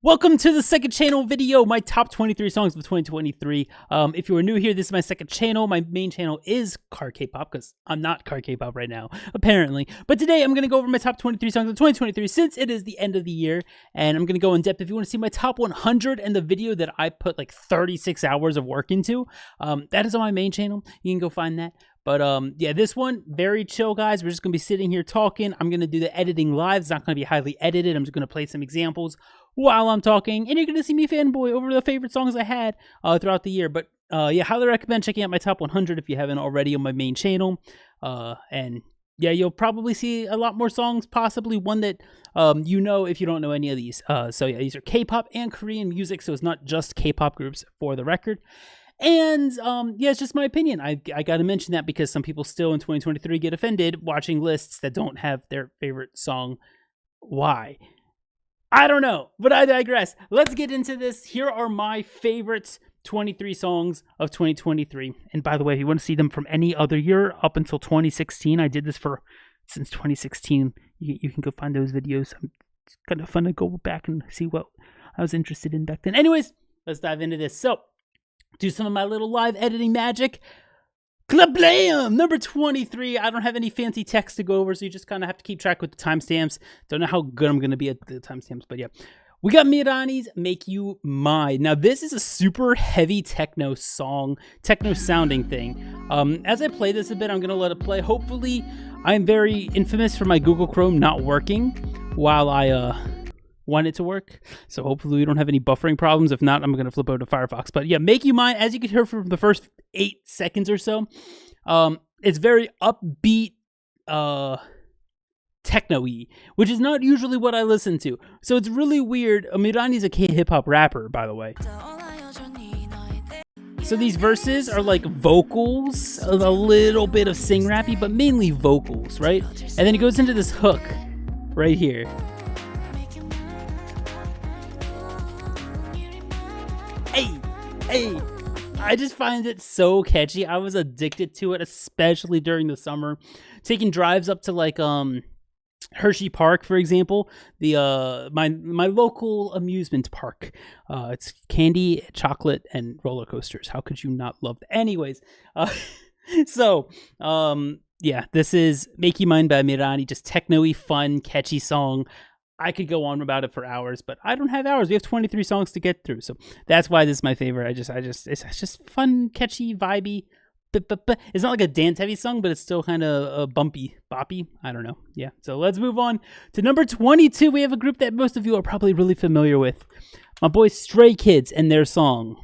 Welcome to the second channel video, my top 23 songs of 2023. If you are new here, this is my second channel. My main channel is CarKpop, because I'm not CarKpop right now, apparently. But today I'm going to go over my top 23 songs of 2023 since it is the end of the year. And I'm going to go in depth. If you want to see my top 100 and the video that I put like 36 hours of work into, that is on my main channel. You can go find that. But yeah, this one, very chill, guys. We're just going to be sitting here talking. I'm going to do the editing live. It's not going to be highly edited. I'm just going to play some examples while I'm talking. And you're going to see me fanboy over the favorite songs I had throughout the year. But yeah, highly recommend checking out my top 100 if you haven't already on my main channel. And yeah, you'll probably see a lot more songs, possibly one that you know if you don't know any of these. So yeah, these are K-pop and Korean music, so it's not just K-pop groups for the record. And yeah, it's just my opinion. I got to mention that because some people still in 2023 get offended watching lists that don't have their favorite song. Why? I don't know, but I digress. Let's get into this. Here are my favorite 23 songs of 2023. And by the way, if you want to see them from any other year up until 2016, I did this since 2016. You can go find those videos. It's kind of fun to go back and see what I was interested in back then. Anyways, let's dive into this. So, do some of my little live editing magic. Klablam! Number 23. I don't have any fancy text to go over, so you just kind of have to keep track with the timestamps. Don't know how good I'm going to be at the timestamps, but yeah. We got Mirani's Make You Mine. Now, this is a super heavy techno song, techno sounding thing. As I play this a bit, I'm going to let it play. Hopefully, I'm very infamous for my Google Chrome not working while I want it to work, so hopefully we don't have any buffering problems. If not, I'm going to flip over to Firefox. But yeah, Make You Mine, as you can hear from the first 8 seconds or so, it's very upbeat, techno-y, which is not usually what I listen to. So it's really weird. Mirani's a K-hip-hop rapper, by the way. So these verses are like vocals, a little bit of sing-rappy, but mainly vocals, right? And then it goes into this hook right here. Hey, I just find it so catchy. I was addicted to it, especially during the summer. Taking drives up to like Hershey Park, for example, the my local amusement park. It's candy, chocolate, and roller coasters. How could you not love that? Anyways, yeah, this is Make You Mine by Mirani, just techno-y, fun, catchy song. I could go on about it for hours, but I don't have hours. We have 23 songs to get through, so that's why this is my favorite. It's just fun, catchy, vibey. It's not like a dance-heavy song, but it's still kind of bumpy, boppy. I don't know. Yeah, so let's move on to number 22. We have a group that most of you are probably really familiar with. My boys Stray Kids and their song,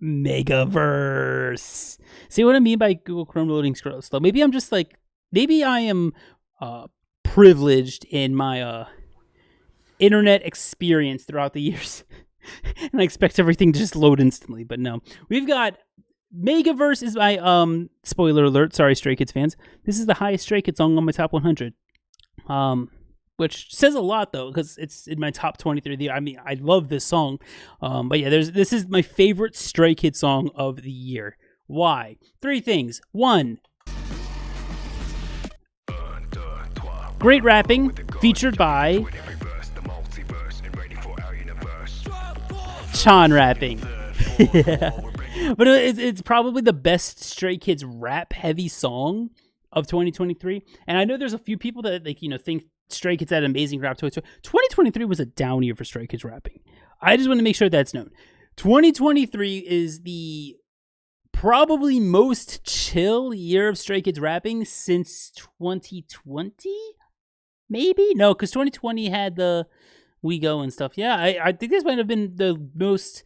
Megaverse. See what I mean by Google Chrome loading slow? Maybe I'm just like, maybe I am privileged in my internet experience throughout the years and I expect everything to just load instantly, but no. We've got Megaverse is my spoiler alert, sorry Stray Kids fans, this is the highest Stray Kids song on my top 100, which says a lot though, because it's in my top 23. I mean, I love this song, but yeah, this is my favorite Stray Kids song of the year. Why? 3 things. 1, great rapping, featured by Chan rapping. Yeah. But it's probably the best Stray Kids rap-heavy song of 2023. And I know there's a few people that think Stray Kids had amazing rap. 2023 was a down year for Stray Kids rapping. I just want to make sure that's known. 2023 is the probably most chill year of Stray Kids rapping since 2020. Maybe? No, because 2020 had the We Go and stuff. Yeah, I think this might have been the most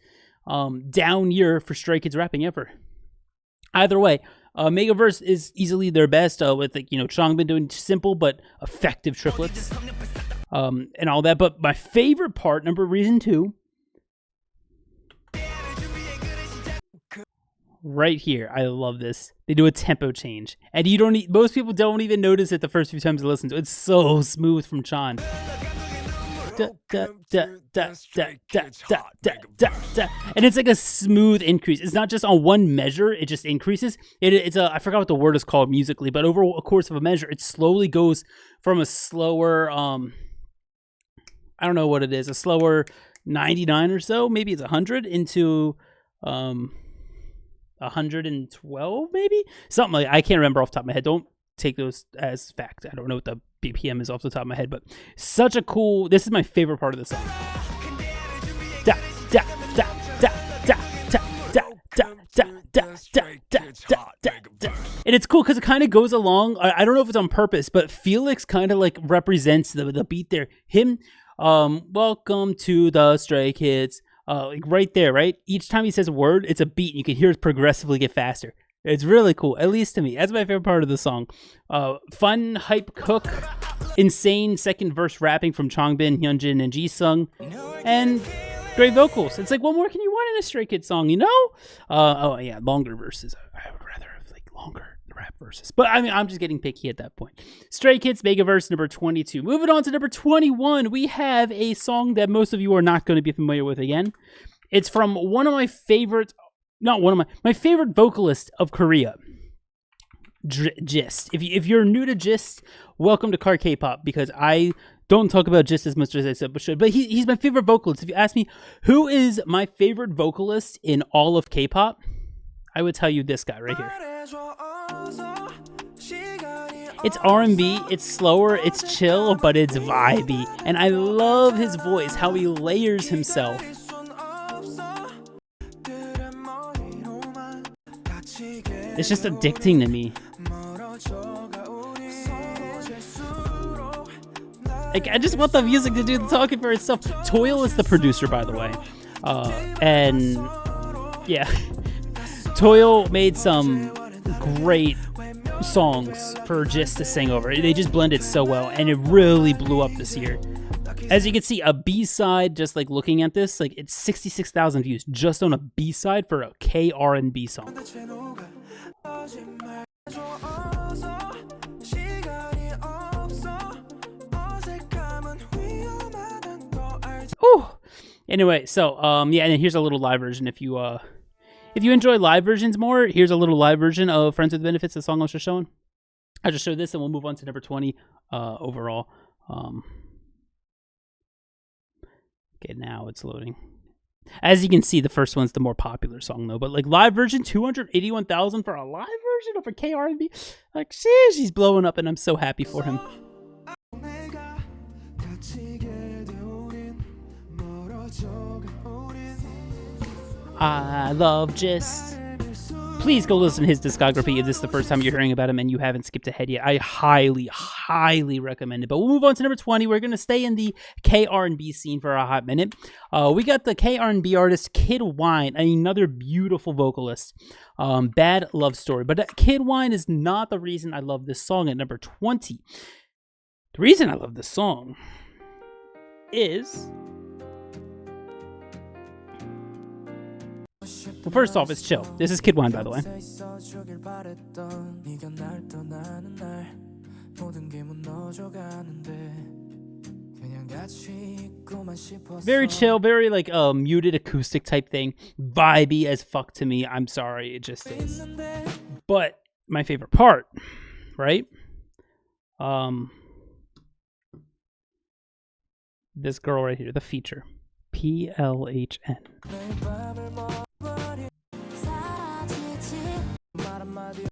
down year for Stray Kids rapping ever. Either way, Megaverse is easily their best with Changbin doing simple but effective triplets and all that. But my favorite part, reason 2, right here. I love this. They do a tempo change, and most people don't even notice it the first few times they listen to it. It's so smooth from Chan. And it's like a smooth increase. It's not just on one measure, it just increases. It's I forgot what the word is called musically, but over a course of a measure, it slowly goes from a slower I don't know what it is, a slower 99 or so, maybe it's 100 into 112, maybe something like I can't remember off the top of my head. Don't take those as fact. I don't know what the BPM is off the top of my head, but such a cool. This is my favorite part of the song. Da, da, da, da, da, da, da, da, da, da, da, da, da. And it's cool because it kind of goes along. I don't know if it's on purpose, but Felix kind of like represents the beat there. Him, welcome to the Stray Kids. Like right there, right? Each time he says a word, it's a beat. And you can hear it progressively get faster. It's really cool, at least to me. That's my favorite part of the song. Fun, hype cook, insane second verse rapping from Changbin, Hyunjin, and Jisung, and great vocals. It's like, what more can you want in a Stray Kids song, you know? Oh yeah, longer verses. I would rather have like longer rap verses, but I mean, I'm just getting picky at that point. Stray Kids Megaverse number 22. Moving on to number 21, we have a song that most of you are not going to be familiar with again. It's from one of my favorite, my favorite vocalist of Korea, Gist. If you're new to Gist, welcome to CarKpop, because I don't talk about Gist as much as I said but should. But he's my favorite vocalist. If you ask me who is my favorite vocalist in all of K-pop, I would tell you this guy right here. It's R&B, it's slower, it's chill, but it's vibey. And I love his voice, how he layers himself. It's just addicting to me. Like, I just want the music to do the talking for itself. Toil is the producer, by the way. And yeah, Toil made some great songs for Gist to sing over. They just blended so well, and it really blew up this year. As you can see, a B-side, just like looking at this, like it's 66,000 views just on a B-side for a K-R&B song. Oh, anyway, so yeah, and here's a little live version. If you enjoy live versions more, here's a little live version of Friends with Benefits, the song I was just showing. I just showed this, and we'll move on to number 20 overall. Okay, now it's loading. As you can see, the first one's the more popular song, though. But like live version, 281,000 for a live version of a K-R&B. Like, sheesh, he's blowing up, and I'm so happy for him. I love Gist. Please go listen to his discography if this is the first time you're hearing about him and you haven't skipped ahead yet. I highly, highly recommend it. But we'll move on to number 20. We're going to stay in the K-R&B scene for a hot minute. We got the K-R&B artist Kid Wine, another beautiful vocalist. Bad Love Story. But Kid Wine is not the reason I love this song at number 20. The reason I love this song is... well, first off, it's chill. This is Kid Wine, by the way. Very chill, very like muted acoustic type thing. Vibey as fuck to me. I'm sorry, it just is. But my favorite part, right? This girl right here, the feature. PLHN.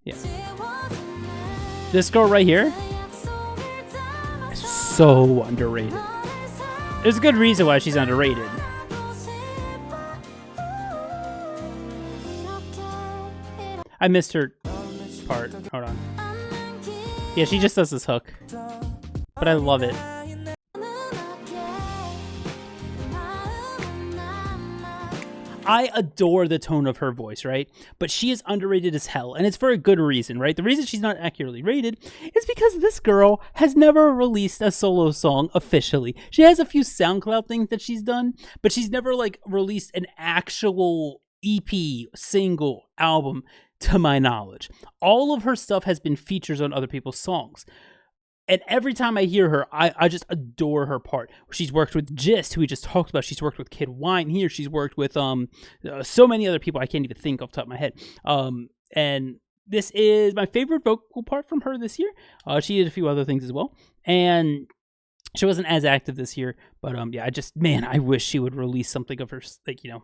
Yeah. This girl right here is so underrated. There's a good reason why she's underrated. I missed her part. Hold on. Yeah, she just does this hook. But I love it. I adore the tone of her voice, right? But she is underrated as hell, and it's for a good reason, right? The reason she's not accurately rated is because this girl has never released a solo song officially. She has a few SoundCloud things that she's done, but she's never like released an actual EP, single, album, to my knowledge. All of her stuff has been features on other people's songs. And every time I hear her, I just adore her part. She's worked with Gist, who we just talked about. She's worked with Kid Wine here. She's worked with so many other people I can't even think off the top of my head. And this is my favorite vocal part from her this year. She did a few other things as well. And She wasn't as active this year, but yeah, I wish she would release something of her, like, you know,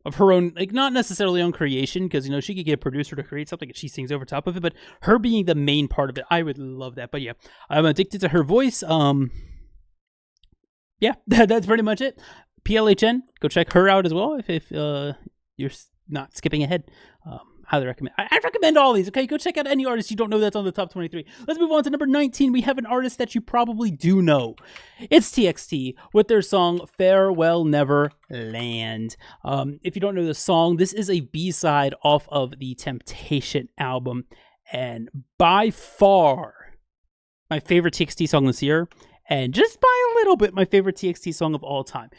of her own, like, not necessarily own creation, because, you know, she could get a producer to create something and she sings over top of it, but her being the main part of it, I would love that. But yeah, I'm addicted to her voice. Yeah, that's pretty much it. PLHN, go check her out as well if you're not skipping ahead. Highly recommend. I recommend all these. Okay, go check out any artist you don't know that's on the top 23. Let's move on to number 19. We have an artist that you probably do know. It's TXT with their song Farewell Neverland. If you don't know the song, this is a B-side off of the Temptation album, and by far my favorite TXT song this year, and just by a little bit my favorite TXT song of all time.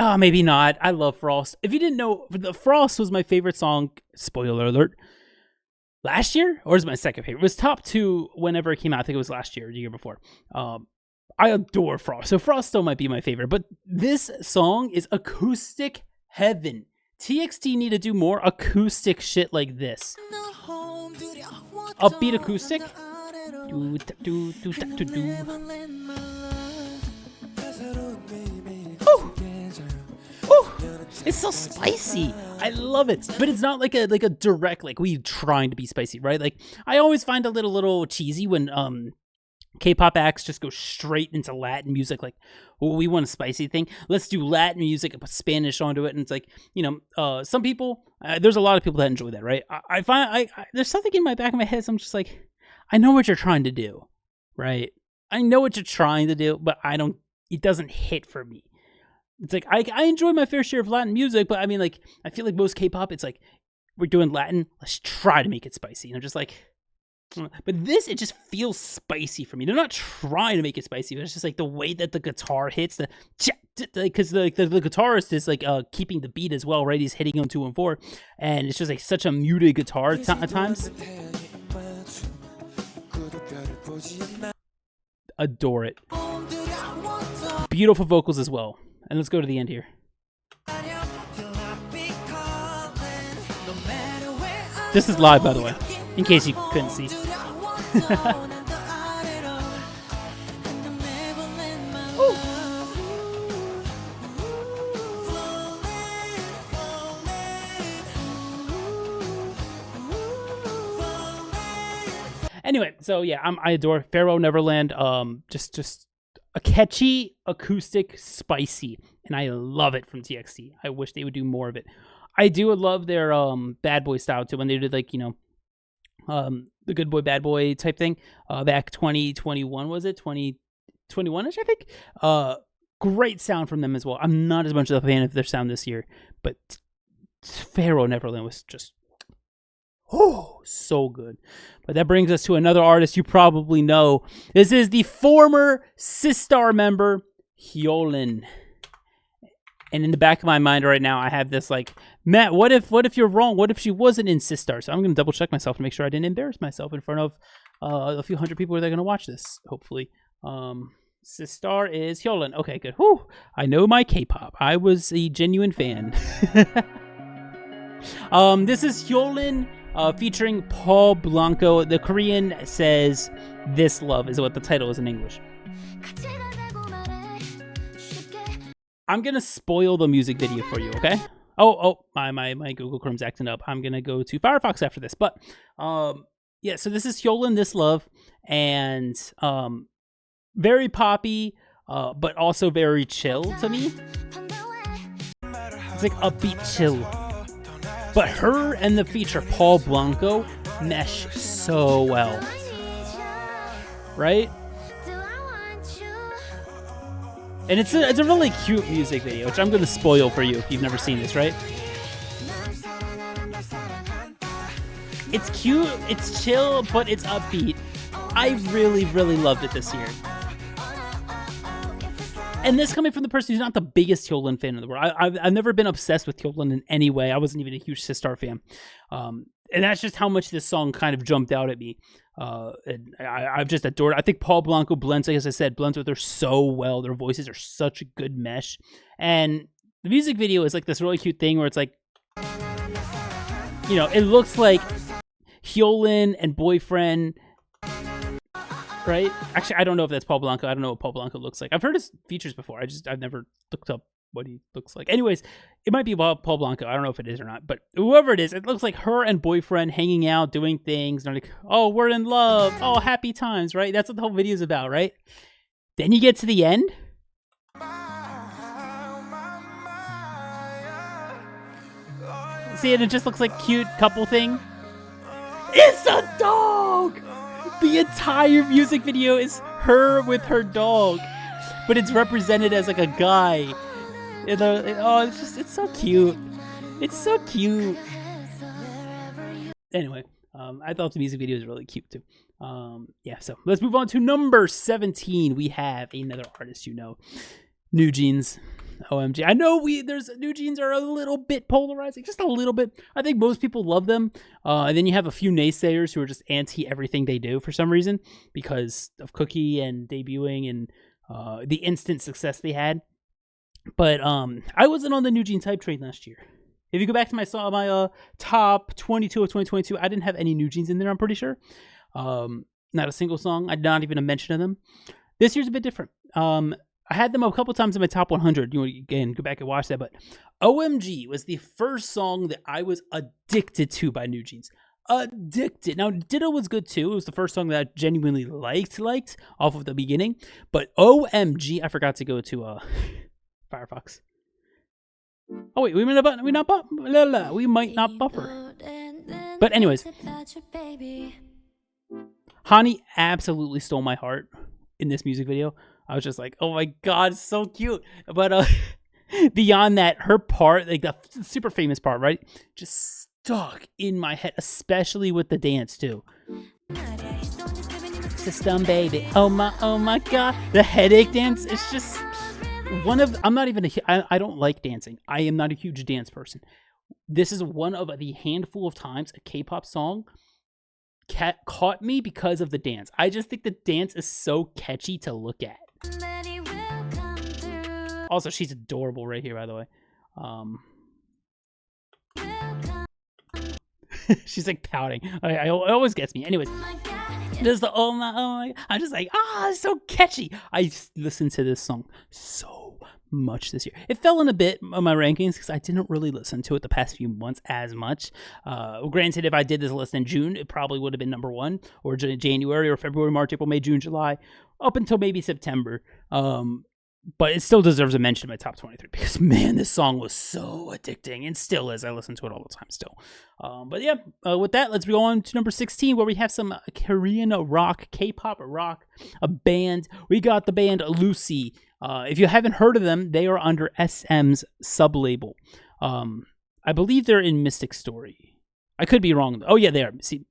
Maybe not. I love Frost. If you didn't know, the Frost was my favorite song, spoiler alert, last year, or is my second favorite? It was top 2 whenever it came out. I think it was last year or the year before. I adore Frost, so Frost still might be my favorite, but this song is acoustic heaven. TXT need to do more acoustic shit like this. Upbeat acoustic. It's so spicy. I love it. But it's not like a direct, like, we trying to be spicy, right? Like, I always find a little cheesy when K-pop acts just go straight into Latin music. Like, well, we want a spicy thing. Let's do Latin music and put Spanish onto it. And it's like, you know, some people, there's a lot of people that enjoy that, right? I find there's something in my back of my head. So I'm just like, I know what you're trying to do, right? I know what you're trying to do, but it doesn't hit for me. It's like, I enjoy my fair share of Latin music, but I mean, like, I feel like most K-pop, it's like, we're doing Latin, let's try to make it spicy. And I'm just like, but this, it just feels spicy for me. They're not trying to make it spicy, but it's just like the way that the guitar hits, because the guitarist is like keeping the beat as well, right? He's hitting on 2 and 4, and it's just like such a muted guitar at times. Adore it. Beautiful vocals as well. And let's go to the end here. This is live, by the way, in case you couldn't see. Anyway, so yeah, I adore Farewell Neverland. Just a catchy, acoustic, spicy, and I love it from TXT. I wish they would do more of it. I do love their bad boy style too, when they did, like, you know, the good boy bad boy type thing back 2021, was it 2021ish, I think. Great sound from them as well. I'm not as much of a fan of their sound this year, but Farewell Neverland was just so good. But that brings us to another artist you probably know. This is the former Sistar member, Hyolyn. And in the back of my mind right now, I have this like, Matt, what if you're wrong? What if she wasn't in Sistar? So I'm going to double check myself to make sure I didn't embarrass myself in front of a few hundred people that are going to watch this, hopefully. Sistar is Hyolyn. Okay, good. Whew. I know my K-pop. I was a genuine fan. This is Hyolyn featuring Paul Blanco. The Korean says "This Love" is what the title is in English. I'm gonna spoil the music video for you, okay? Oh, my Google Chrome's acting up. I'm gonna go to Firefox after this, but yeah. So this is Hyolyn, "This Love," and very poppy, but also very chill to me. It's like upbeat chill. But her and the feature, Paul Blanco, mesh so well. Right? And it's a really cute music video, which I'm going to spoil for you if you've never seen this, right? It's cute, it's chill, but it's upbeat. I really, really loved it this year. And this coming from the person who's not the biggest Hyolyn fan in the world. I've never been obsessed with Hyolyn in any way. I wasn't even a huge Sistar fan. And that's just how much this song kind of jumped out at me. And I've just adored it. I think Paul Blanco blends, like as I said, blends with her so well. Their voices are such a good mesh. And the music video is like this really cute thing where it's like, you know, it looks like Hyolyn and boyfriend right? Actually, I don't know if that's Paul Blanco. I don't know what Paul Blanco looks like. I've heard his features before. I've never looked up what he looks like. Anyways, it might be Paul Blanco. I don't know if it is or not, but whoever it is, it looks like her and boyfriend hanging out, doing things. And like, oh, we're in love. Oh, happy times, right? That's what the whole video is about, right? Then you get to the end. See, and it just looks like cute couple thing. It's a dog! The entire music video is her with her dog, but it's represented as like a guy. Oh, it's so cute. It's so cute. Anyway, I thought the music video was really cute too. Yeah, so let's move on to number 17. We have another artist, you know, newjeans. OMG. I know newjeans are a little bit polarizing, just a little bit. I think most people love them. And then you have a few naysayers who are just anti everything they do for some reason because of Cookie and debuting and the instant success they had. But I wasn't on the newjeans hype train last year. If you go back to my top 22 of 2022, I didn't have any newjeans in there, I'm pretty sure. Not a single song. Not even a mention of them. This year's a bit different. I had them a couple times in my top 100. You know, again, go back and watch that. But OMG was the first song that I was addicted to by newjeans. Addicted. Now, Ditto was good too. It was the first song that I genuinely liked off of the beginning. But OMG, I forgot to go to Firefox. Oh wait, we might not buffer. But anyways, Hani absolutely stole my heart in this music video. I was just like, oh my god, it's so cute. But beyond that, her part, like the super famous part, right, just stuck in my head, especially with the dance too. System baby, oh my god, the headache dance. It's just I don't like dancing. I am not a huge dance person. This is one of the handful of times a K-pop song caught me because of the dance. I just think the dance is so catchy to look at. Also, she's adorable right here, by the way. She's like pouting. It always gets me. Anyways, there's the oh my. I'm just like, it's so catchy. I listened to this song so much this year. It fell in a bit on my rankings because I didn't really listen to it the past few months as much. Granted, if I did this list in June, it probably would have been number 1, or January, or February, March, April, May, June, July, up until maybe September. But it still deserves a mention in my top 23 because, man, this song was so addicting and still is. I listen to it all the time still. But yeah, with that, let's go on to number 16 where we have some Korean rock, K-pop rock, a band. We got the band Lucy. If you haven't heard of them, they are under SM's sub-label. I believe they're in Mystic Story. I could be wrong. Oh, yeah, they are. See,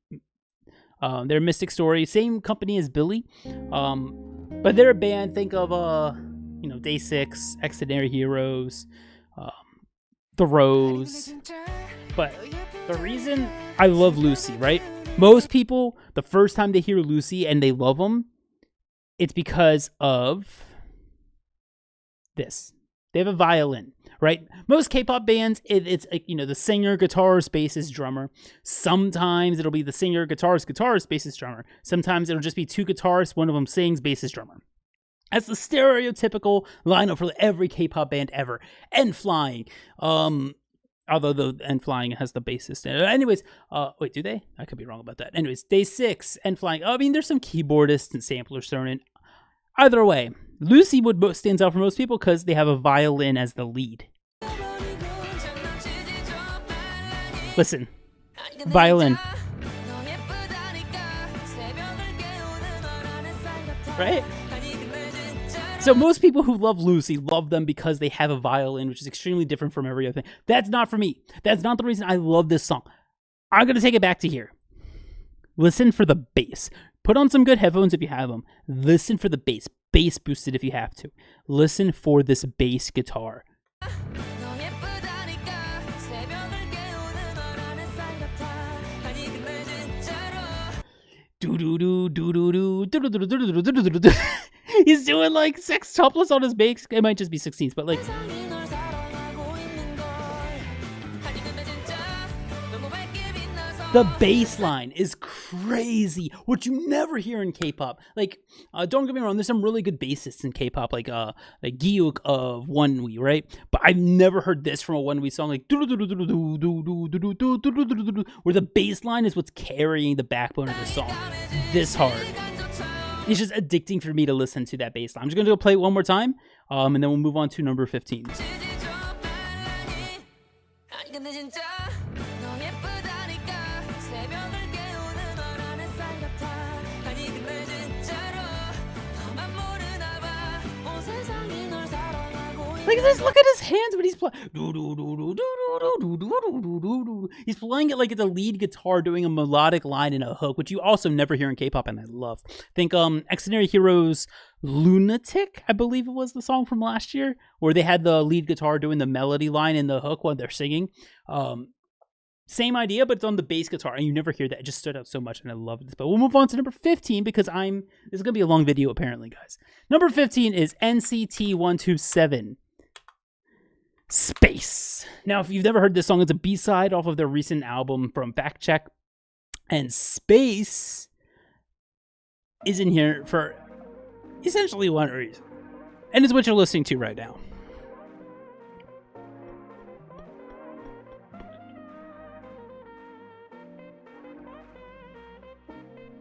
they're Mystic Story. Same company as Billy. But they're a band. Think of... you know, Day 6, Extraordinary Heroes, The Rose. But the reason I love Lucy, right? Most people, the first time they hear Lucy and they love them, it's because of this. They have a violin, right? Most K-pop bands, it's you know, the singer, guitarist, bassist, drummer. Sometimes it'll be the singer, guitarist, bassist, drummer. Sometimes it'll just be 2 guitarists, one of them sings, bassist, drummer. That's the stereotypical lineup for every K-pop band ever. And Flying. Although the N Flying has the bassist. Anyways, wait, do they? I could be wrong about that. Anyways, Day 6, N Flying. I mean, there's some keyboardists and samplers thrown in. Either way, Lucy stands out for most people because they have a violin as the lead. Listen, violin. Right? So most people who love Lucy love them because they have a violin, which is extremely different from every other thing. That's not for me. That's not the reason I love this song. I'm going to take it back to here. Listen for the bass. Put on some good headphones if you have them. Listen for the bass. Bass boosted if you have to. Listen for this bass guitar. He's doing like sextuplets on his bass. It might just be 16s, but like. The bass line is crazy, which you never hear in K-pop. Like, don't get me wrong, there's some really good bassists in K-pop, like Gyuk of Onewee, right? But I've never heard this from a Onewee song, like where the bass line is what's carrying the backbone of the song this hard. It's just addicting for me to listen to that bass line. I'm just gonna go play it one more time, and then we'll move on to number 15. Like this, look at his hands when he's playing. He's playing it like it's a lead guitar doing a melodic line in a hook, which you also never hear in K-pop, and I love. Think Extraordinary Heroes Lunatic, I believe it was the song from last year, where they had the lead guitar doing the melody line in the hook while they're singing. Same idea, but it's on the bass guitar, and you never hear that. It just stood out so much, and I love this. But we'll move on to number 15 because this is gonna be a long video apparently, guys. Number 15 is NCT 127. Space. Now, if you've never heard this song, it's a B-side off of their recent album from Fact Check. And Space is in here for essentially one reason. And it's what you're listening to right now.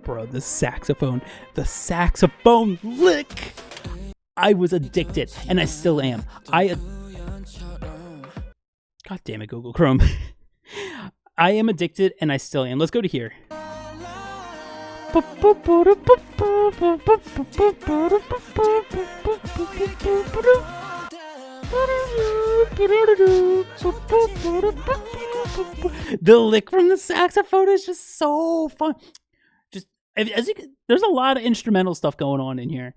Bro, the saxophone lick. I was addicted, and I still am. God damn it, Google Chrome. I am addicted, and I still am. Let's go to here. The lick from the saxophone is just so fun. Just as you can, there's a lot of instrumental stuff going on in here.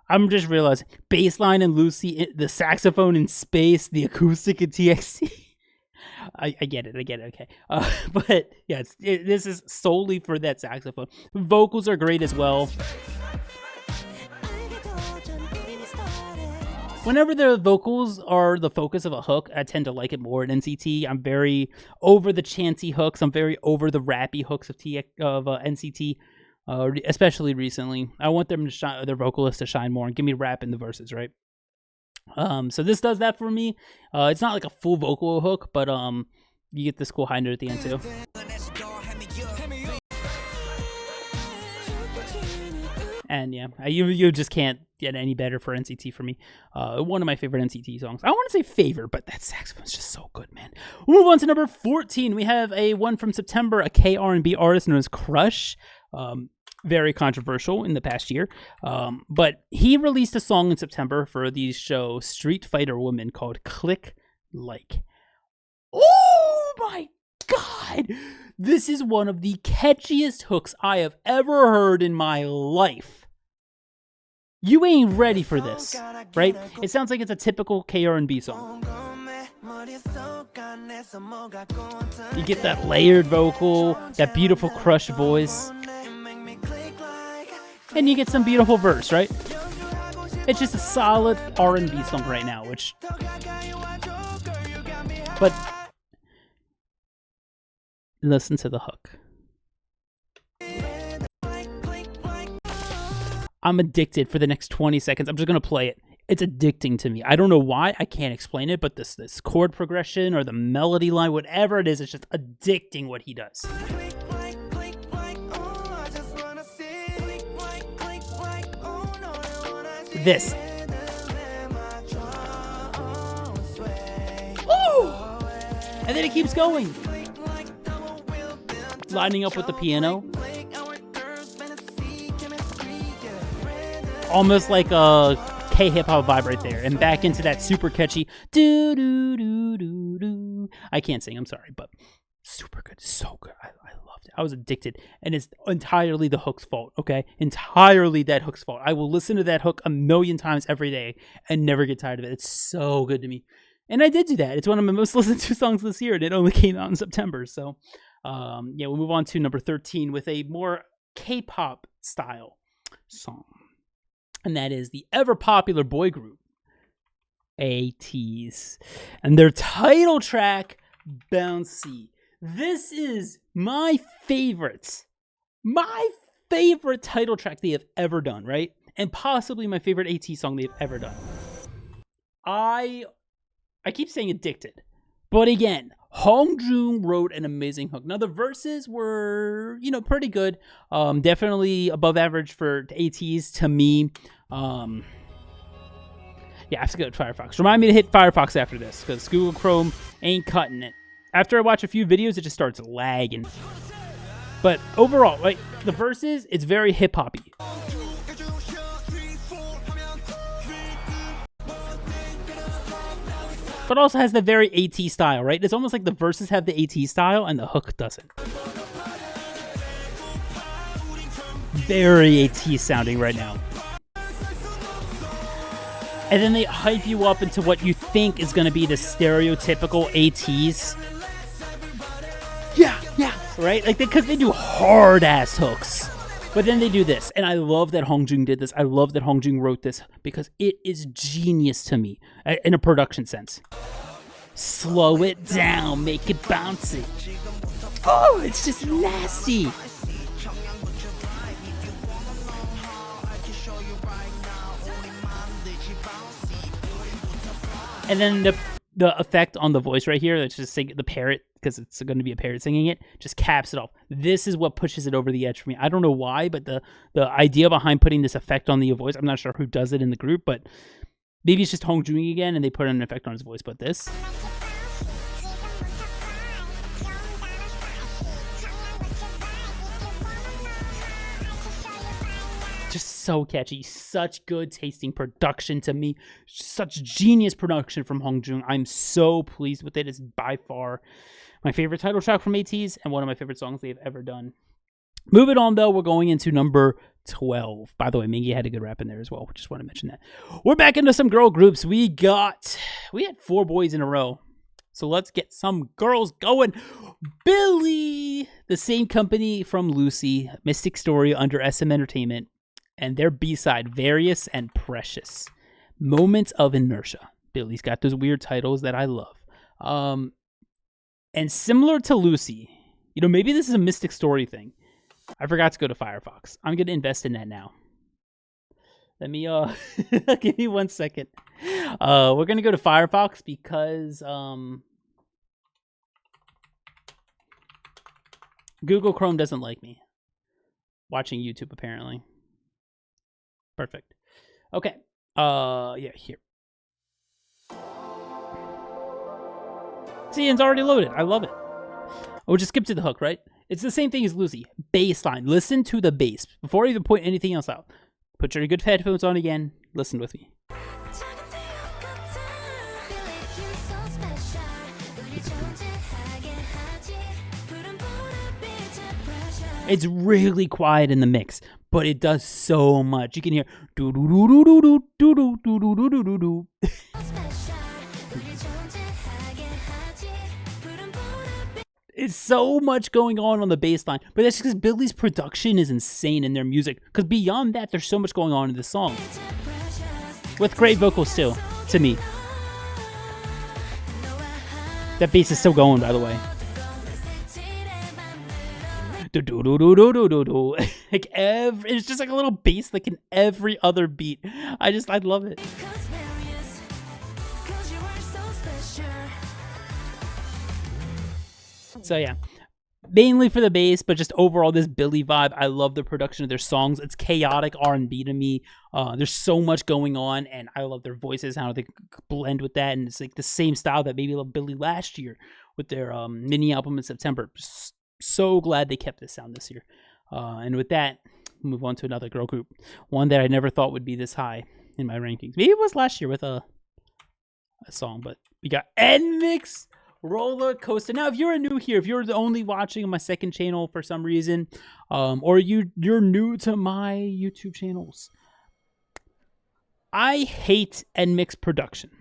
I'm just realizing bassline and Lucy, the saxophone in Space, the acoustic in TXT. I get it, okay. But yeah, this is solely for that saxophone. Vocals are great as well. Whenever the vocals are the focus of a hook, I tend to like it more in NCT. I'm very over the chanty hooks. I'm very over the rappy hooks of NCT, especially recently. I want them to shine, their vocalists to shine more and give me rap in the verses, right? So this does that for me. It's not like a full vocal hook, but you get this cool high note at the end too. And yeah, you just can't get any better for NCT for me. One of my favorite NCT songs. I want to say favorite, but that saxophone's just so good, man. We'll move on to number 14. We have a one from September, a K-R&B artist known as Crush. Very controversial in the past year. But he released a song in September for the show Street Fighter Woman called Click Like. Oh my God! This is one of the catchiest hooks I have ever heard in my life. You ain't ready for this, right? It sounds like it's a typical K-R&B song. You get that layered vocal, that beautiful Crush voice, and you get some beautiful verse, right? It's just a solid R&B song right now, but listen to the hook. I'm addicted for the next 20 seconds. I'm just going to play it. It's addicting to me. I don't know why. I can't explain it, but this chord progression or the melody line, whatever it is, it's just addicting what he does. This. Woo! And then it keeps going. Lining up with the piano. Almost like a K-hip-hop vibe right there. And back into that super catchy do-do-do-do-do. I can't sing, I'm sorry, but super good. So good. I loved it. I was addicted. And it's entirely the hook's fault, okay? Entirely that hook's fault. I will listen to that hook 1,000,000 times every day and never get tired of it. It's so good to me. And I did do that. It's one of my most listened to songs this year, and it only came out in September. So, yeah, we'll move on to number 13 with a more K-pop style song. And that is the ever-popular boy group, ATEEZ. And their title track, Bouncy. This is my favorite title track they have ever done, right? And possibly my favorite AT song they've ever done. I keep saying addicted, but again, Hongjoong wrote an amazing hook. Now the verses were, you know, pretty good. Definitely above average for ATs to me. Yeah, I have to go to Firefox. Remind me to hit Firefox after this, because Google Chrome ain't cutting it. After I watch a few videos, it just starts lagging. But overall, like, the verses, it's very hip-hoppy. But also has the very AT style, right? It's almost like the verses have the AT style and the hook doesn't. Very AT sounding right now. And then they hype you up into what you think is going to be the stereotypical ATs. Yeah, right? Like, because they do hard-ass hooks. But then they do this, and I love that Hongjoong did this. I love that Hongjoong wrote this because it is genius to me in a production sense. Slow it down, make it bouncy. Oh, it's just nasty. And then the effect on the voice right here, that's just the parrot, because it's going to be a parrot singing it, just caps it off. This is what pushes it over the edge for me. I don't know why, but the idea behind putting this effect on the voice, I'm not sure who does it in the group, but maybe it's just Hongjoong again, and they put an effect on his voice. But this, just so catchy, such good tasting production to me, such genius production from Hongjoong. I'm so pleased with it. It's by far my favorite title track from ATEEZ and one of my favorite songs they've ever done. Moving on, though, we're going into number 12. By the way, Mingy had a good rap in there as well. Just want to mention that. We're back into some girl groups. We had 4 boys in a row. So let's get some girls going. BADDIE, the same company from Lucy, Mystic Story under SM Entertainment, and their B-side, Various and Precious. Moments of Inertia. BADDIE's got those weird titles that I love. And similar to Lucy, you know, maybe this is a Mystic Story thing. I forgot to go to Firefox. I'm going to invest in that now. Let me, give me 1 second. We're going to go to Firefox because, Google Chrome doesn't like me watching YouTube, apparently. Perfect. Okay. Yeah, here. See, it's already loaded. I love it. We'll just skip to the hook, right? It's the same thing as Lucy. Bassline. Listen to the bass. Before I even point anything else out. Put your good headphones on again. Listen with me. It's really quiet in the mix, but it does so much. You can hear do do do do do do do do do do do do do. It's so much going on the bass line, but that's because BADDIE's production is insane in their music. Because beyond that, there's so much going on in this song, with great vocals still. To me, that bass is still going. By the way. Do do do do do do do. Like it's just like a little bass like in every other beat. I love it. So yeah, mainly for the bass, but just overall this BADDIE vibe. I love the production of their songs. It's chaotic R&B to me. There's so much going on, and I love their voices, how they blend with that, and it's like the same style that maybe loved BADDIE last year with their mini album in September. So glad they kept this sound this year. And with that, we'll move on to another girl group. One that I never thought would be this high in my rankings. Maybe it was last year with a song, but we got NMIXX Roller Coaster. Now, if you're new here, if you're only watching on my second channel for some reason, or you're new to my YouTube channels, I hate NMIXX production.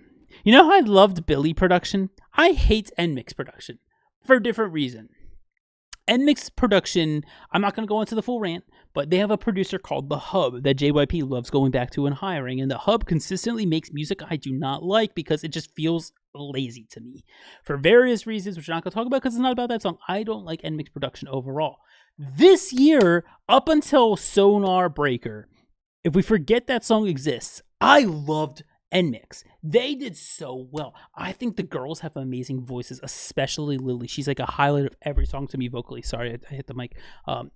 You know how I loved BADDIE production? I hate NMIXX production for a different reason. NMIXX production, I'm not going to go into the full rant, but they have a producer called The Hub that JYP loves going back to and hiring. And The Hub consistently makes music I do not like because it just feels lazy to me for various reasons, which I'm not gonna talk about because it's not about that song. I don't like NMIXX production overall. This year, up until Sonar Breaker, if we forget that song exists, I loved NMIXX. They did so well. I think the girls have amazing voices, especially Lily. She's like a highlight of every song to me vocally. Sorry, I hit the mic.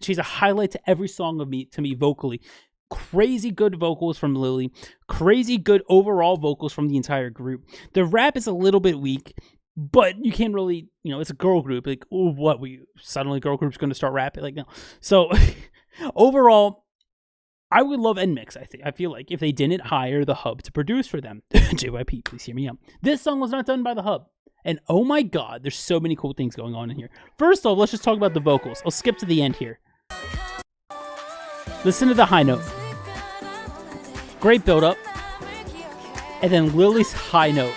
She's a highlight to every song to me vocally. Crazy good vocals from Lily. Crazy good overall vocals from the entire group. The rap is a little bit weak, but you can't really, it's a girl group. Like, oh, what? Suddenly girl group's going to start rapping? Like, no. So overall, I would love NMIXX, I feel like, if they didn't hire the Hub to produce for them. JYP, please hear me out. This song was not done by the Hub. And oh my god, there's so many cool things going on in here. First off, let's just talk about the vocals. I'll skip to the end here. Listen to the high note. Great build-up. And then Lily's high note.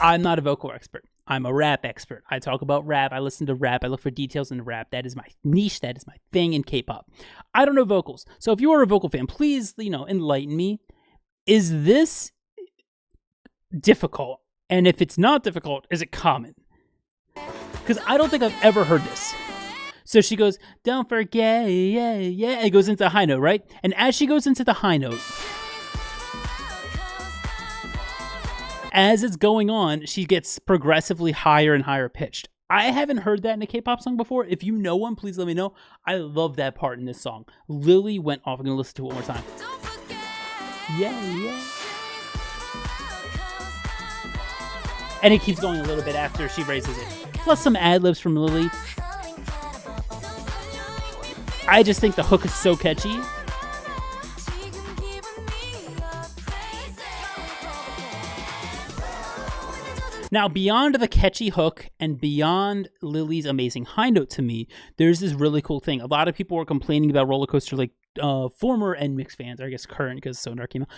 I'm not a vocal expert. I'm a rap expert. I talk about rap. I listen to rap. I look for details in rap. That is my niche. That is my thing in K-pop. I don't know vocals. So if you are a vocal fan, please, enlighten me. Is this difficult? And if it's not difficult, is it common? Because I don't think I've ever heard this. So she goes, don't forget, yeah. It goes into the high note, right? And as she goes into the high note, as it's going on, she gets progressively higher and higher pitched. I haven't heard that in a K-pop song before. If you know one, please let me know. I love that part in this song. Lily went off. I'm going to listen to it one more time. Yeah. And it keeps going a little bit after she raises it. Plus some ad-libs from Lily. I just think the hook is so catchy. Now, beyond the catchy hook and beyond Lily's amazing high note to me, there's this really cool thing. A lot of people were complaining about Roller Coaster, like former NMIXX fans, or I guess current because Sonar came out.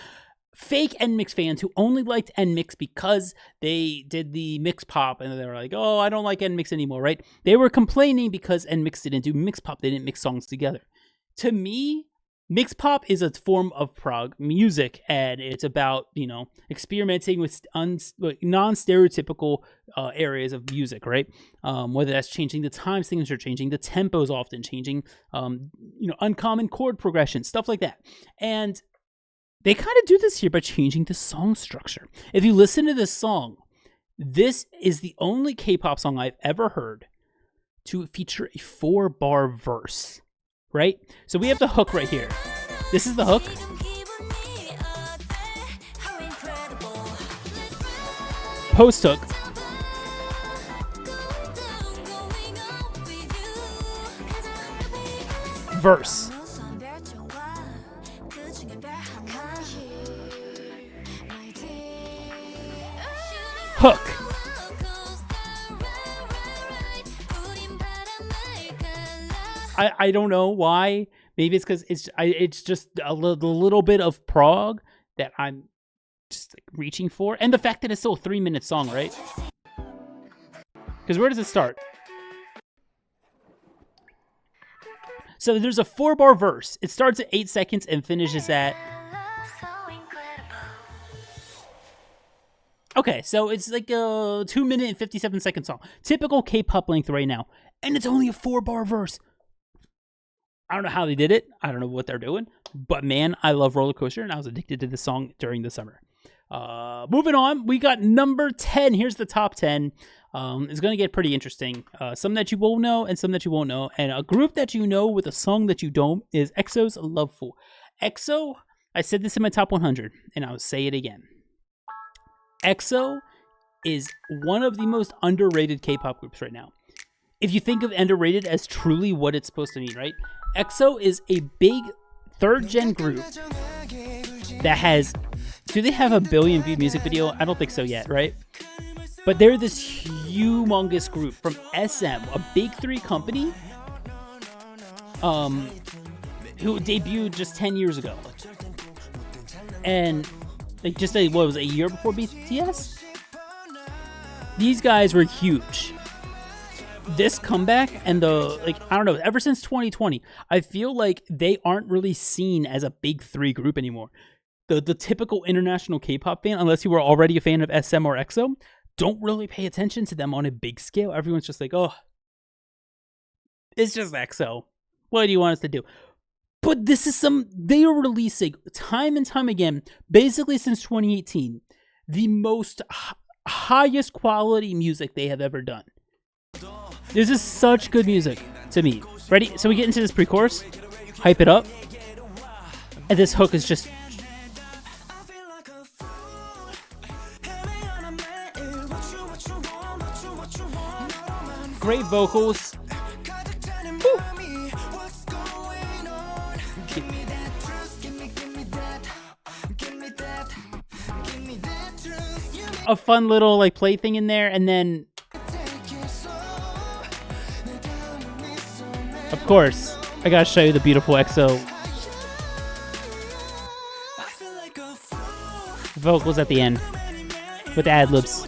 Fake NMIXX fans who only liked NMIXX because they did the mix pop and they were like, oh, I don't like NMIXX anymore, right? They were complaining because NMIXX didn't do mix pop. They didn't mix songs together. To me, mix pop is a form of prog music, and it's about, experimenting with non-stereotypical areas of music, right? Whether that's changing the time signature, changing the tempos often, changing, uncommon chord progression, stuff like that. And they kind of do this here by changing the song structure. If you listen to this song, this is the only K-pop song I've ever heard to feature a 4-bar verse, right? So we have the hook right here. This is the hook. Post hook. Verse. Hook. I don't know why. Maybe it's because it's just a little bit of prog that I'm just reaching for, and the fact that it's still a 3-minute song, right? Because where does it start? So there's a 4-bar verse. It starts at 8 seconds and finishes at. Okay, so it's like a 2-minute and 57-second song. Typical K-pop length right now. And it's only a 4-bar verse. I don't know how they did it. I don't know what they're doing. But man, I love Roller Coaster, and I was addicted to this song during the summer. Moving on, we got number 10. Here's the top 10. It's going to get pretty interesting. Some that you will know and some that you won't know. And a group that you know with a song that you don't is EXO's Loveful. EXO, I said this in my top 100, and I'll say it again. EXO is one of the most underrated K-pop groups right now. If you think of underrated as truly what it's supposed to mean, right? EXO is a big 3rd-gen group that has... Do they have a billion viewed music video? I don't think so yet, right? But they're this humongous group from SM, a big 3 company, who debuted just 10 years ago. And like just a year before BTS? These guys were huge. This comeback and I don't know, ever since 2020, I feel like they aren't really seen as a big 3 group anymore. the typical international K-pop fan, unless you were already a fan of SM or EXO, don't really pay attention to them on a big scale. Everyone's just like, oh, it's just EXO. What do you want us to do? But this is they are releasing time and time again, basically since 2018, the most highest quality music they have ever done. This is such good music to me. Ready? So we get into this pre-chorus, hype it up, and this hook is just... great vocals. Woo. A fun little like play thing in there, and then of course I gotta show you the beautiful EXO vocals at the end with ad-libs.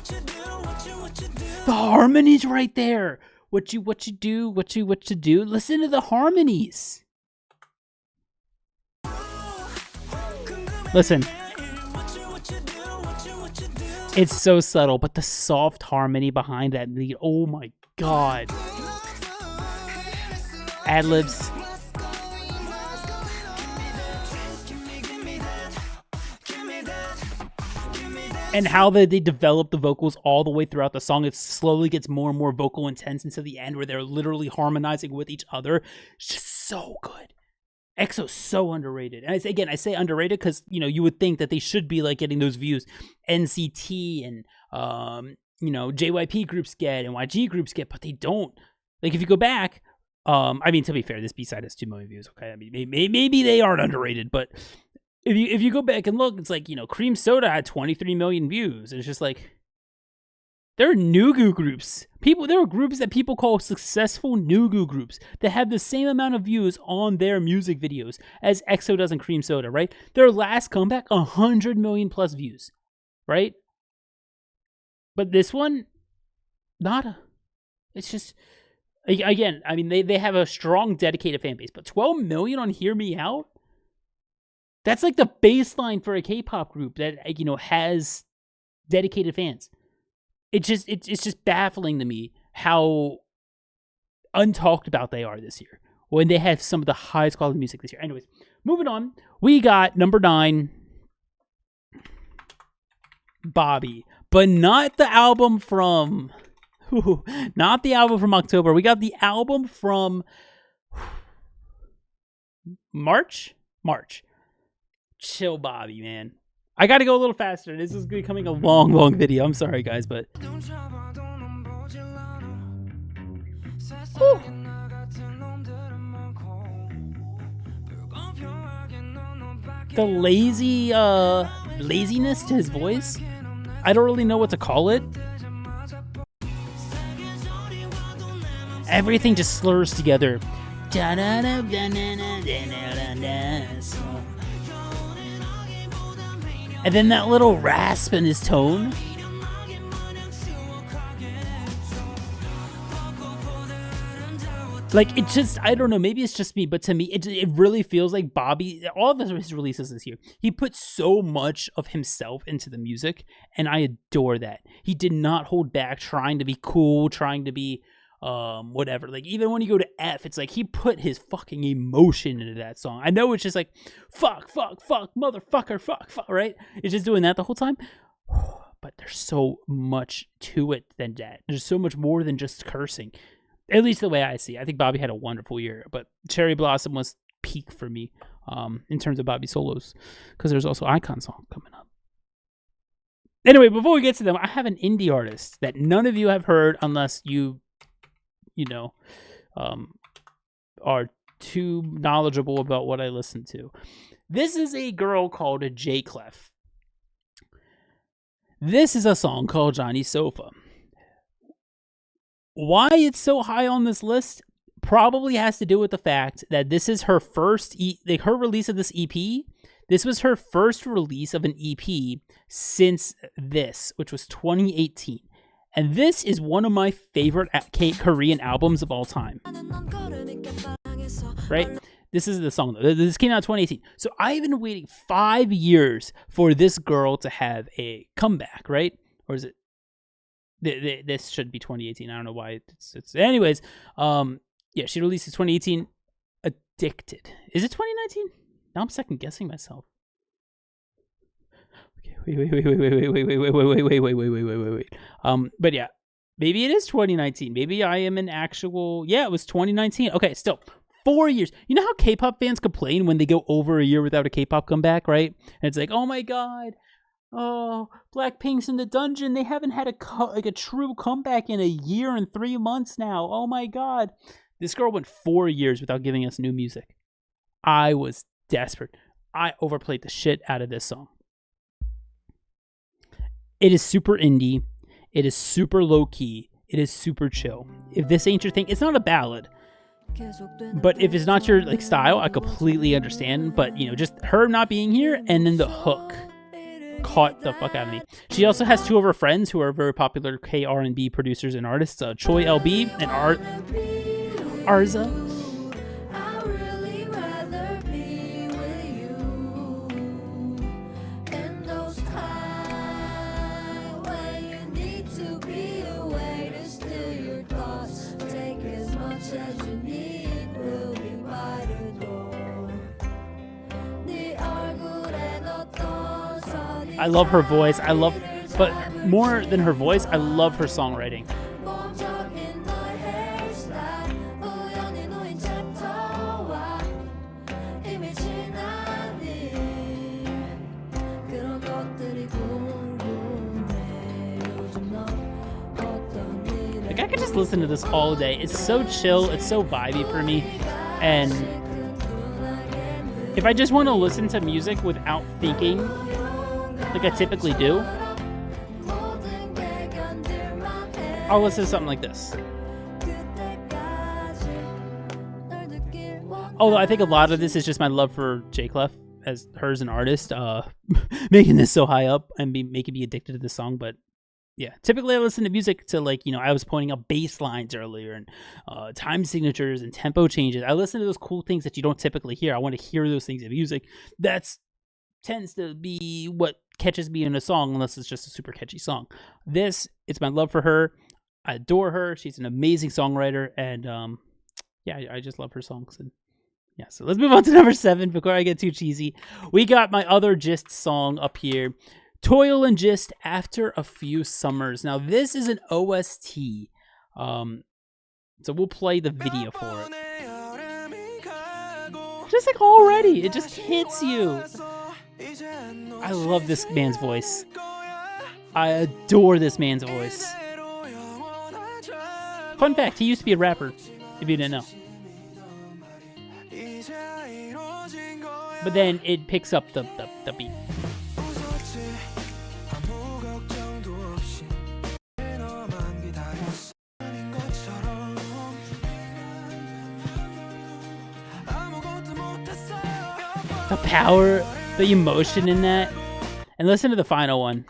The harmonies right there. What you do. Listen to the harmonies. Listen. It's so subtle, but the soft harmony behind that lead, oh my god. Ad-libs. And how they develop the vocals all the way throughout the song. It slowly gets more and more vocal intense until the end where they're literally harmonizing with each other. It's just so good. EXO's so underrated. And I say underrated because, you know, you would think that they should be like getting those views NCT and, you know, JYP groups get and YG groups get, but they don't. Like, if you go back, I mean, to be fair, this B-side has 2 million views. Okay. I mean, maybe they aren't underrated, but if you go back and look, it's like, you know, Cream Soda had 23 million views. It's just like, there are Nugu groups. There are groups that people call successful Nugu groups that have the same amount of views on their music videos as EXO does in Cream Soda, right? Their last comeback, 100 million plus views, right? But this one, nada. It's just, again, I mean, they have a strong, dedicated fan base, but 12 million on Hear Me Out? That's like the baseline for a K-pop group that, you know, has dedicated fans. It's just baffling to me how untalked about they are this year when they have some of the highest quality music this year. Anyways, moving on, we got number 9, BADDIE, but not the album from, not the album from October. We got the album from March. Chill, BADDIE, man. I gotta go a little faster. This is becoming a long video. I'm sorry, guys, but... Whew. The laziness to his voice, I don't really know what to call it. Everything just slurs together. And then that little rasp in his tone. Like, it just, I don't know, maybe it's just me, but to me, it really feels like BADDIE, all of his releases this year, he put so much of himself into the music, and I adore that. He did not hold back trying to be cool, trying to be, whatever. Like, even when you go to F, it's like he put his fucking emotion into that song. I know it's just like, fuck, motherfucker, fuck, right? It's just doing that the whole time. But there's so much to it than that. There's so much more than just cursing. At least the way I see it. I think BADDIE had a wonderful year, but Cherry Blossom was peak for me in terms of BADDIE solos, because there's also Icon song coming up. Anyway, before we get to them, I have an indie artist that none of you have heard unless you know, are too knowledgeable about what I listen to. This is a girl called J Clef. This is a song called Johnny Sofa. Why it's so high on this list probably has to do with the fact that this is her first, her release of this EP. This was her first release of an EP since this, which was 2018. And this is one of my favorite Korean albums of all time. Right? This is the song. This came out in 2018. So I've been waiting 5 years for this girl to have a comeback, right? Or is it? This should be 2018. I don't know why it's anyways. Yeah, she released in 2018. Addicted. Is it 2019? Now I'm second guessing myself. Okay, wait. But yeah, maybe it is 2019. Maybe I am an actual. Yeah, it was 2019. Okay, still 4 years. You know how K-pop fans complain when they go over a year without a K-pop comeback, right? And it's like, oh my god. Oh, Blackpink's in the dungeon. They haven't had a true comeback in a year and 3 months now. Oh my god. This girl went 4 years without giving us new music. I was desperate. I overplayed the shit out of this song. It is super indie. It is super low key. It is super chill. If this ain't your thing, it's not a ballad. But if it's not your style, I completely understand. But just her not being here and then the hook caught the fuck out of me. She also has 2 of her friends who are very popular K-R&B producers and artists, Choi LB and Arza. I love her voice. But more than her voice, I love her songwriting. Like, I could just listen to this all day. It's so chill. It's so vibey for me. And if I just want to listen to music without thinking, like I typically do, I'll listen to something like this. Although I think a lot of this is just my love for J-Clef as her as an artist, making this so high up and making me addicted to this song. But yeah, typically I listen to music to I was pointing out Basslines earlier and time signatures and tempo changes. I listen to those cool things that you don't typically hear. I want to hear those things in music. That's tends to be what catches me in a song, unless it's just a super catchy song. It's my love for her. I adore her. She's an amazing songwriter, and yeah, I just love her songs. And yeah, so let's move on to number 7 before I get too cheesy. We got my other Gist song up here, Toil and Gist, After a Few Summers. Now this is an OST, so we'll play the video for it. Just like already, it just hits you. I love this man's voice. I adore this man's voice. Fun fact, he used to be a rapper, if you didn't know. But then it picks up the beat. The power, the emotion in that. And listen to the final one.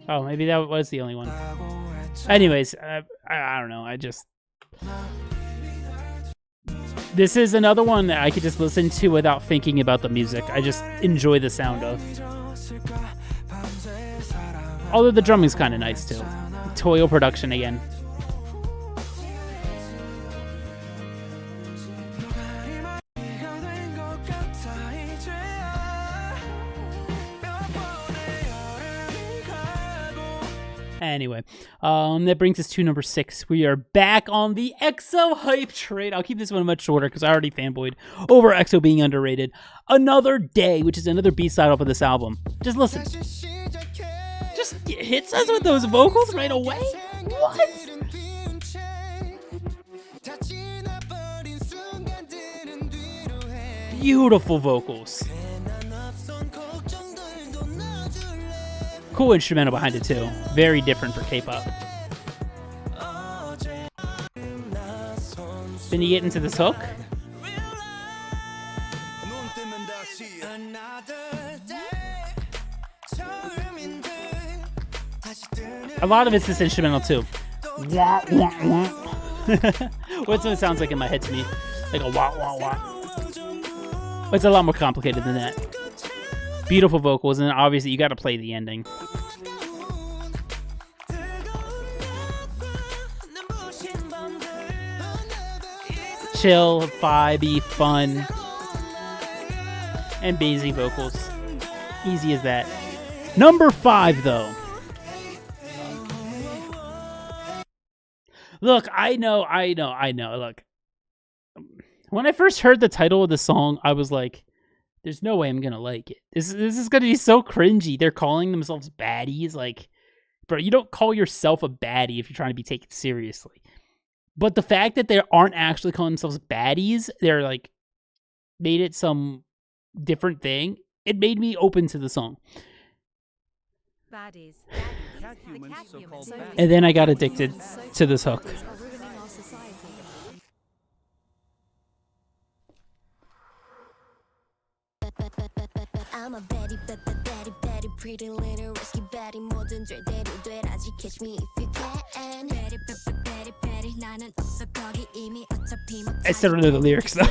Oh, maybe that was the only one. Anyways, I don't know. This is another one that I could just listen to without thinking about the music. I just enjoy the sound of. Although the drumming's kind of nice too. Toil production again. Anyway, that brings us to number 6. We are back on the EXO hype train. I'll keep this one much shorter because I already fanboyed over EXO being underrated. Another Day, which is another B-side off of this album. Just listen. Just hits us with those vocals right away? What? Beautiful vocals. Cool instrumental behind it too. Very different for K-pop. Then you get into this hook. A lot of it's this instrumental too. Wah, wah, wah. What's what it sounds like in my head to me? Like a wah wah wah. It's a lot more complicated than that. Beautiful vocals, and obviously you got to play the ending. Chill, vibey, fun, and basic vocals. Easy as that. Number 5, though. Look, I know. Look, when I first heard the title of the song, I was like, there's no way I'm gonna like it. This is gonna be so cringy. They're calling themselves baddies. Like, bro, you don't call yourself a baddie if you're trying to be taken seriously. But the fact that they aren't actually calling themselves baddies, they're like, made it some different thing. It made me open to the song. Baddies. And then I got addicted to this hook. I'm a baddie, baddie, baddie, pretty little risky baddie. 모든 절대로 되라지, catch me if you can. Baddie, baddie, baddie, 나는 없어 거기 이미 어차피 못. I still don't know the lyrics though.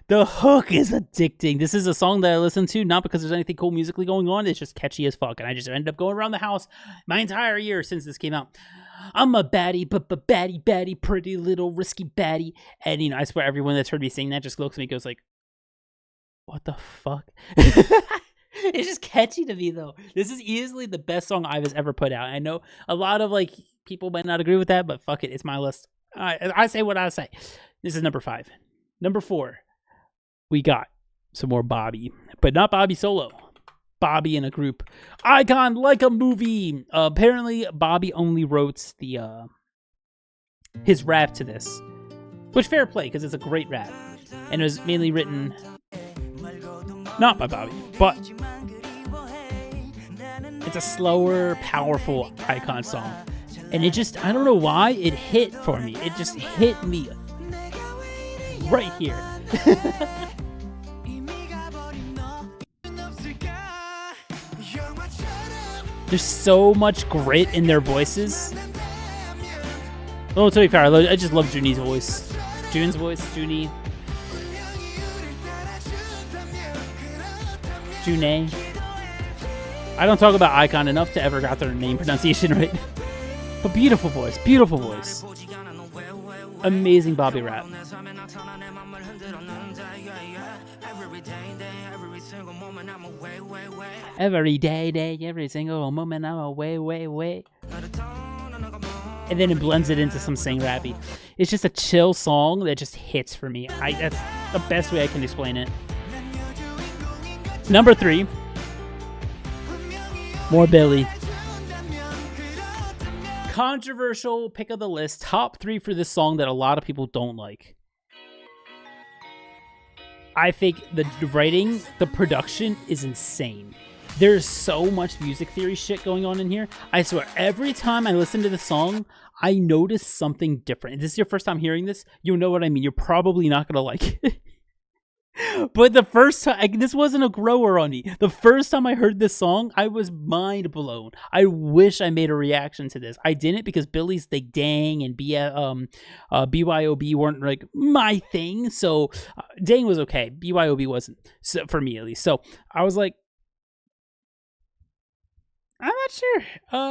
The hook is addicting. This is a song that I listen to not because there's anything cool musically going on. It's just catchy as fuck, and I just ended up going around the house my entire year since this came out. I'm a baddie, baddie, baddie, pretty little risky baddie. And you know, I swear everyone that's heard me sing that just looks at me and goes like, what the fuck? It's just catchy to me though. This is easily the best song I've ever put out. I know a lot of like people might not agree with that, but fuck it, it's my list. I say what I say. This is number 5. Number 4, we got some more Bobby, but not Bobby solo. Bobby in a group. Icon Like a Movie. Apparently Bobby only wrote the his rap to this, which fair play because it's a great rap, and it was mainly written not by Bobby, but it's a slower, powerful Icon song. And it just, I don't know why, it hit for me. It just hit me right here. There's so much grit in their voices. Oh, to be fair, I just love Junie's voice. June's voice, Junie. June. I don't talk about Icon enough to ever got their name pronunciation right. But beautiful voice, beautiful voice. Amazing Bobby rap. Every day, every single moment, I'm away. And then it blends it into some sing rappy. It's just a chill song that just hits for me. That's the best way I can explain it. Number 3, more Billy. Controversial pick of the list. Top 3 for this song that a lot of people don't like. I think the writing, the production is insane. There's so much music theory shit going on in here. I swear, every time I listen to the song, I notice something different. If this is your first time hearing this, you'll know what I mean. You're probably not going to like it. But the first time, this wasn't a grower on me. The first time I heard this song, I was mind blown. I wish I made a reaction to this. I didn't because Billy's like dang and BYOB weren't like my thing. So dang was okay. BYOB wasn't, so, for me at least. So I was like, I'm not sure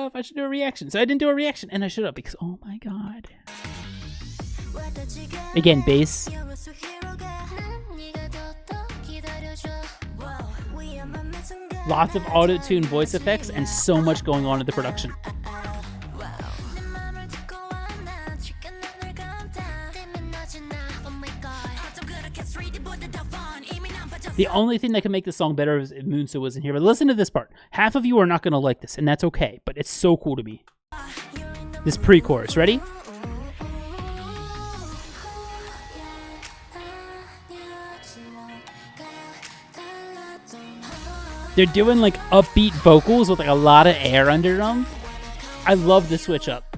if I should do a reaction. So I didn't do a reaction, and I should have because oh my god. Again, bass. Lots of auto-tune voice effects and so much going on in the production. The only thing that can make this song better is if Moonsu wasn't here. But listen to this part. Half of you are not going to like this, and that's okay. But it's so cool to me. This pre-chorus. Ready? They're doing like upbeat vocals with like a lot of air under them. I love the switch up.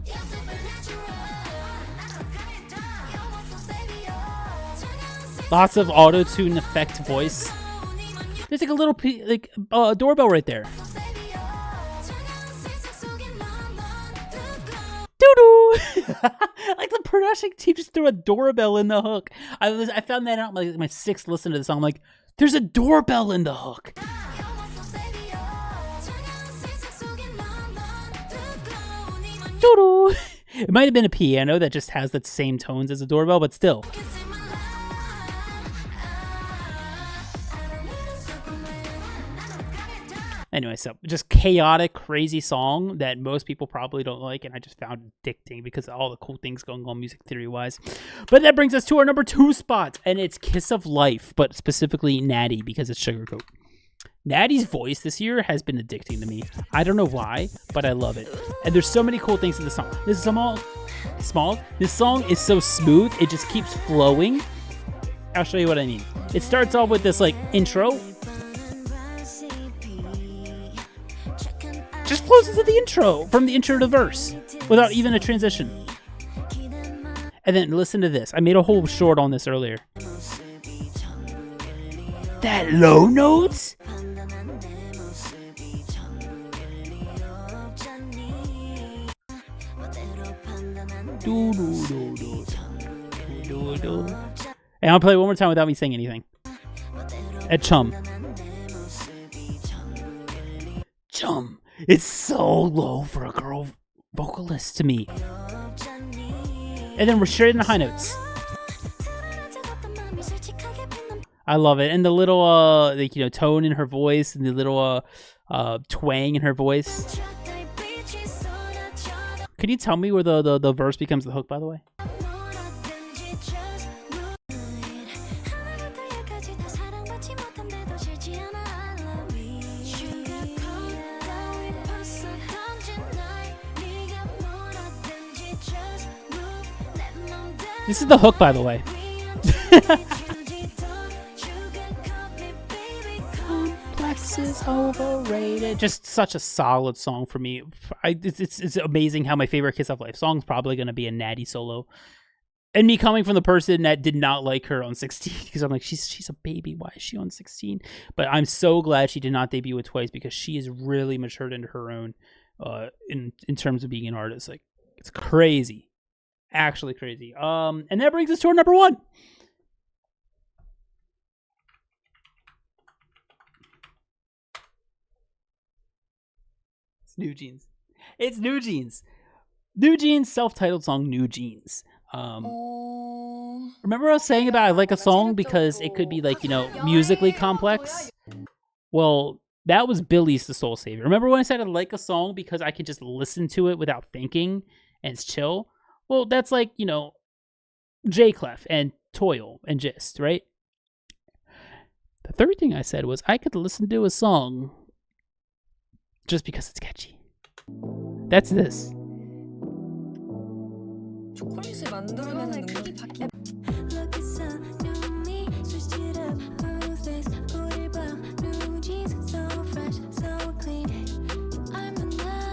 Lots of auto-tune effect voice. There's like a little doorbell right there. gosh, he just threw a doorbell in the hook. I found that out like my 6th listen to the song. I'm like, there's a doorbell in the hook. Doo-doo. It might have been a piano that just has the same tones as a doorbell, but still. Anyway, so just chaotic, crazy song that most people probably don't like, and I just found addicting because of all the cool things going on music theory-wise. But that brings us to our number 2 spot, and it's Kiss of Life, but specifically Natty because it's Sugarcoat. Natty's voice this year has been addicting to me. I don't know why, but I love it. And there's so many cool things in the song. This song is so smooth, it just keeps flowing. I'll show you what I mean. It starts off with this like intro. Just flows into the intro, from the intro to verse, without even a transition. And then listen to this. I made a whole short on this earlier. That low notes? And I'll play it one more time without me saying anything. At Chum. Chum. It's so low for a girl vocalist to me. And then we're straight in the high notes. I love it. And the little like, you know, tone in her voice and the little twang in her voice. Can you tell me where the verse becomes the hook, by the way? This is the hook, by the way. Complex is overrated. Just such a solid song for me. It's amazing how my favorite Kiss of Life song is probably going to be a Natty solo. And me coming from the person that did not like her on 16, because I'm like, she's a baby. Why is she on 16? But I'm so glad she did not debut with Twice because she is really matured into her own in terms of being an artist. Like, it's crazy. Actually crazy. And that brings us to our number 1. It's newjeans. It's newjeans. Newjeans self-titled song Newjeans. Remember I was saying about I like a song because it could be like, you know, musically complex? Well, that was Billy's The Soul Savior. Remember when I said I like a song because I could just listen to it without thinking and it's chill? Well, that's like, you know, J-Clef and Toil and Gist, right? The third thing I said was I could listen to a song just because it's catchy. That's this.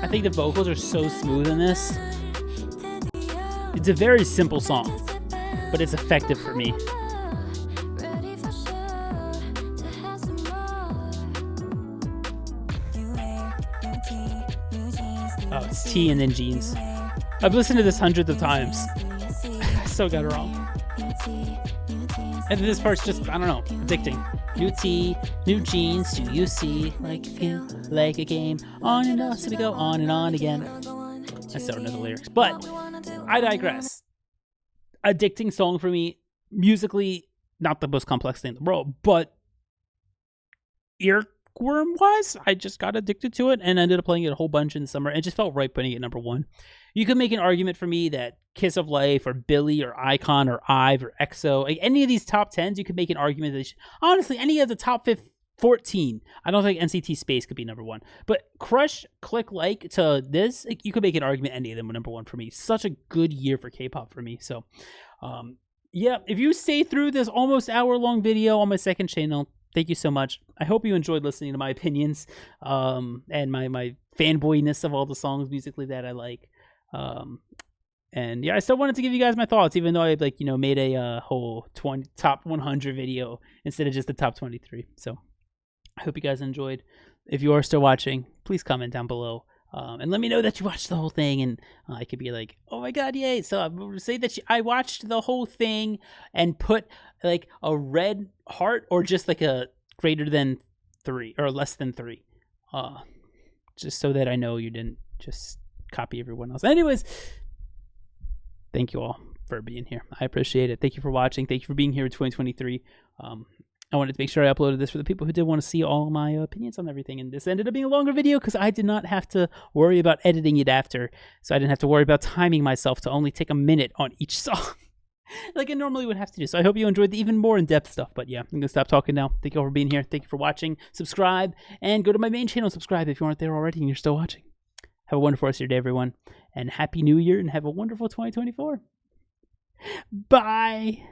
I think the vocals are so smooth in this. It's a very simple song, but it's effective for me. Oh, it's T and then jeans. I've listened to this hundreds of times. I still got it wrong. And this part's just, I don't know, addicting. New T, new jeans, do you see? Like you, like a game. On and on, so we go on and on again. I still don't know the lyrics, but I digress. Addicting song for me. Musically, not the most complex thing in the world, but earworm-wise, I just got addicted to it and ended up playing it a whole bunch in the summer. And it just felt right putting it number 1. You could make an argument for me that Kiss of Life or Billy or Icon or IVE or EXO, like any of these top 10s, you could make an argument that honestly, any of the top 14. I don't think NCT Space could be number 1. But Crush, Click Like to this, like, you could make an argument any of them were number 1 for me. Such a good year for K-pop for me. So, yeah, if you stay through this almost hour-long video on my second channel, thank you so much. I hope you enjoyed listening to my opinions and my fanboyness of all the songs musically that I like. And yeah, I still wanted to give you guys my thoughts, even though I made a whole top 100 video instead of just the top 23. So I hope you guys enjoyed. If you are still watching, please comment down below. And let me know that you watched the whole thing, and I could be like, oh my god, yay. So say that I watched the whole thing and put like a red heart or just like a greater than 3 or less than 3. Just so that I know you didn't just copy everyone else. Anyways, thank you all for being here. I appreciate it. Thank you for watching. Thank you for being here in 2023. I wanted to make sure I uploaded this for the people who did want to see all my opinions on everything. And this ended up being a longer video because I did not have to worry about editing it after. So I didn't have to worry about timing myself to only take a minute on each song like I normally would have to do. So I hope you enjoyed the even more in-depth stuff. But yeah, I'm going to stop talking now. Thank you all for being here. Thank you for watching. Subscribe and go to my main channel. Subscribe if you aren't there already and you're still watching. Have a wonderful rest of your day, everyone. And Happy New Year and have a wonderful 2024. Bye.